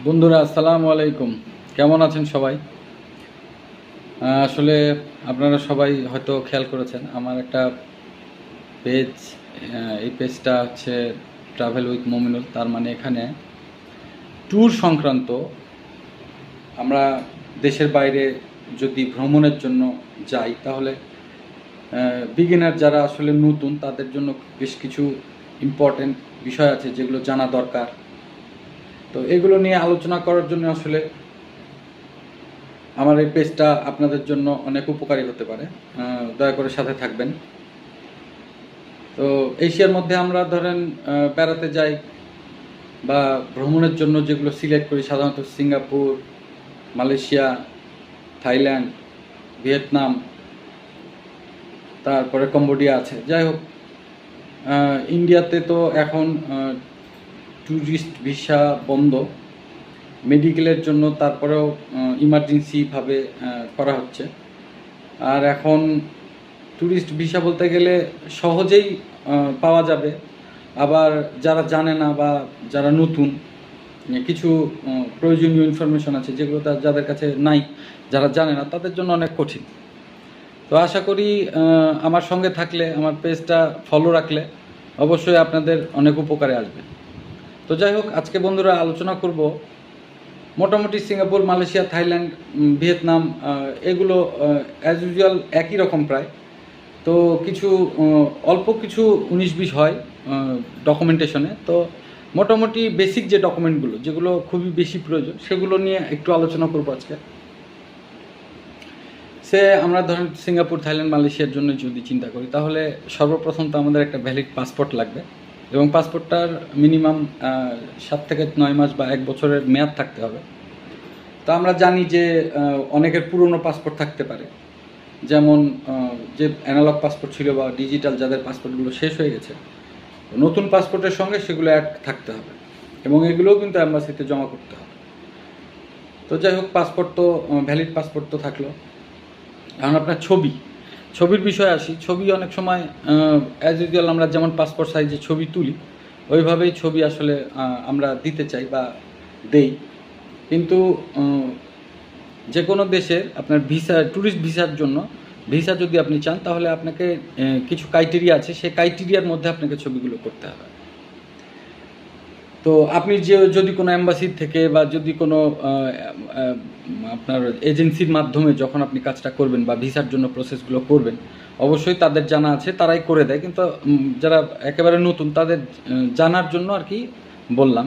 বন্ধুরা আসসালামু আলাইকুম। কেমন আছেন সবাই? আসলে আপনারা সবাই হয়তো খেয়াল করেছেন আমার একটা পেজ, এই পেজটা হচ্ছে ট্রাভেল উইথ মমিনুল। তার মানে এখানে ট্যুর সংক্রান্ত, আমরা দেশের বাইরে যদি ভ্রমণের জন্য যাই তাহলে বিগিনার যারা আসলে নতুন তাদের জন্য বেশ কিছু ইম্পর্টেন্ট বিষয় আছে যেগুলো জানা দরকার। তো এগুলো নিয়ে আলোচনা করার জন্য আসলে আমার এই পেজটা আপনাদের জন্য অনেক উপকারী হতে পারে। দয়া করে সাথে থাকবেন। তো এশিয়ার মধ্যে আমরা ধরেন বেড়াতে যাই বা ভ্রমণের জন্য যেগুলো সিলেক্ট করি সাধারণত সিঙ্গাপুর, মালয়েশিয়া, থাইল্যান্ড, ভিয়েতনাম, তারপরে কম্বোডিয়া আছে। যাই হোক, ইন্ডিয়াতে তো এখন ট্যুরিস্ট ভিসা বন্ধ, মেডিকেলের জন্য তারপরেও ইমার্জেন্সিভাবে করা হচ্ছে। আর এখন ট্যুরিস্ট ভিসা বলতে গেলে সহজেই পাওয়া যাবে, আবার যারা জানে না বা যারা নতুন কিছু প্রয়োজনীয় ইনফরমেশন আছে যেগুলো যাদের কাছে নাই, যারা জানে না তাদের জন্য অনেক কঠিন। তো আশা করি আমার সঙ্গে থাকলে, আমার পেজটা ফলো রাখলে অবশ্যই আপনাদের অনেক উপকারে আসবে। তো যাই হোক, আজকে বন্ধুরা আলোচনা করব মোটামুটি সিঙ্গাপুর, মালয়েশিয়া, থাইল্যান্ড, ভিয়েতনাম, এগুলো অ্যাজ ইউজুয়াল একই রকম প্রায়। তো কিছু অল্প কিছু 19-20 হয় ডকুমেন্টেশনে। তো মোটামুটি বেসিক যে ডকুমেন্টগুলো যেগুলো খুবই বেশি প্রয়োজন সেগুলো নিয়ে একটু আলোচনা করবো আজকে। আমরা ধরেন সিঙ্গাপুর, থাইল্যান্ড, মালয়েশিয়ার জন্য যদি চিন্তা করি তাহলে সর্বপ্রথম তো আমাদের একটা ভ্যালিড পাসপোর্ট লাগবে, এবং পাসপোর্টটার মিনিমাম 7 থেকে 9 মাস বা 1 বছরের মেয়াদ থাকতে হবে। তো আমরা জানি যে অনেকের পুরনো পাসপোর্ট থাকতে পারে, যেমন যে অ্যানালগ পাসপোর্ট ছিল বা ডিজিটাল যাদের পাসপোর্টগুলো শেষ হয়ে গেছে, নতুন পাসপোর্টের সঙ্গে সেগুলো অ্যাড থাকতে হবে এবং এগুলোও কিন্তু অ্যাম্বাসিতে জমা করতে হবে। তো যাই হোক, পাসপোর্ট তো ভ্যালিড পাসপোর্ট তো থাকলো। এখন আপনার ছবির বিষয়ে আসি। ছবি অনেক সময় অ্যাজ ইউজুয়াল আমরা যেমন পাসপোর্ট সাইজে ছবি তুলি ওইভাবেই ছবি আসলে আমরা দিতে চাই বা দেই, কিন্তু যে কোনো দেশের আপনার ভিসা, ট্যুরিস্ট ভিসার জন্য ভিসা যদি আপনি চান তাহলে আপনাকে কিছু ক্রাইটেরিয়া আছে, সেই ক্রাইটেরিয়ার মধ্যে আপনাকে ছবিগুলো করতে হবে। তো আপনি যদি কোনো অ্যাম্বাসির থেকে বা যদি কোনো আপনার এজেন্সির মাধ্যমে যখন আপনি কাজটা করবেন বা ভিসার জন্য প্রসেসগুলো করবেন, অবশ্যই তাদের জানা আছে, তারাই করে দেয়। কিন্তু যারা একেবারে নতুন তাদের জানার জন্য আর কি বললাম।